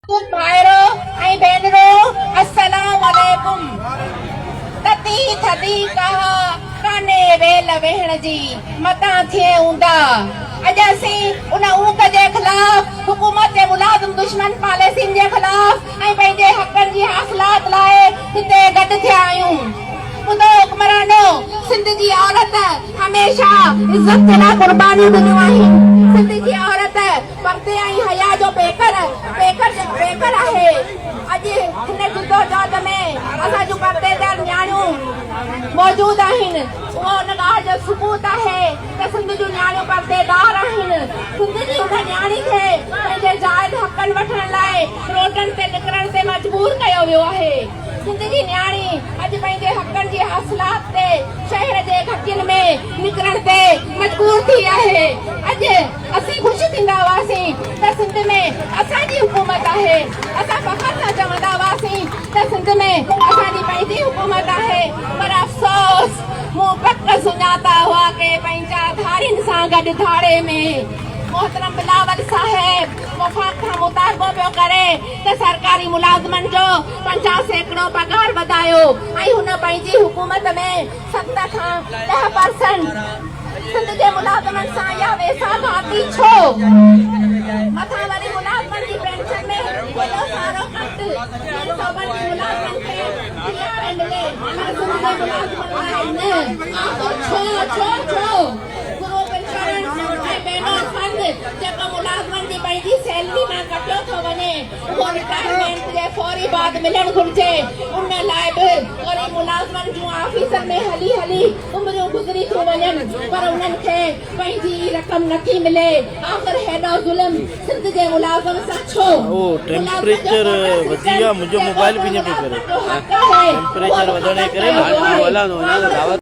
भाइरो ऐं भेनरो अस्सलाम वालेकुम। तती थदी कहा काने वेल वेहण जी मता थिए ऊंदा। अॼु असीं उन ऊंट जे ख़िलाफ़ हुकूमत जे मुलाज़िम दुश्मन पॉलिसियुनि जे ख़िलाफ़ ऐं पंहिंजे हक़नि जी हासिलात लाइ हिते गॾु थिया आहियूं। ॿुधो हुक्मरानो, सिंध जी औरत हमेशा इज़त जे लाइ क़ुर्बानियूं ॾिनियूं आहिनि। सिंध जी औरत पर्दे ऐं हया जो पेकर आहे। अॼु हिन जुदोजहद में असां जूं पर्देदार न्याणियूं मौजूद आहिनि। उहो उन ॻाल्हि जो सबूत आहे त सिंध जूं न्याणियूं पर्देदार आहिनि। सिंध जी उन न्याणी खे पंहिंजे जाइज़ हक़नि वठण लाइ रोडनि ते निकिरण ते मजबूर कयो वियो आहे। सिंध जी न्याणी अॼु पंहिंजे हक़नि जी हासिलात ते शहर जे घटियुनि में निकिरण ते मजबूर थी आहे। अॼु असीं ख़ुशि थींदा हुआसीं त सिंध में असांजी हुकूमत आहे। असां फ़ख़्र सां चवंदा हुआसीं त सिंध में असांजी पंहिंजी हुकूमत आहे। पर अफ़सोस, मूं पक सुञाता हुआ के पंहिंजा धारियुनि सां गॾु धाड़े में मोहतरम बिलावल साहिब वफ़ाक़ खां मुतालबो पियो करे त सरकारी मुलाज़िमनि जो 50% पगार वधायो ऐं हुन पंहिंजी हुकूमत में 7 खां 10% सिंध जे मुलाज़िमनि सां इहा वेसाघाती छो? मथां वरी मुलाज़िमनि जी पेंशन में वॾो सारो कट। मुलाज़िमनि खे मिले पर सिंध जे मुलाज़िमनि लाइ न। छो ग्रुप इंश्योरेंस ऐं बेनोर फंड जेको मुलाज़िमनि जी पंहिंजी सैलरी मां कटियो थो वञे, उहो रिटायरमेंट जे फौरी बाद मिलणु घुरिजे। उन लाइ बि वरी मुलाज़िमनि जूं ऑफिसनि में हली उमिरियूं गुज़री थियूं वञनि पर उन्हनि खे पंहिंजी रक़म नथी मिले। आख़िर हेॾो ज़ुल्म सिंध जे मुलाज़िम सां छो? टेम्परेचर वधी वियो आहे, मुंहिंजो मोबाइल बि ईअं पियो करे। टेम्परेचर वधण जे करे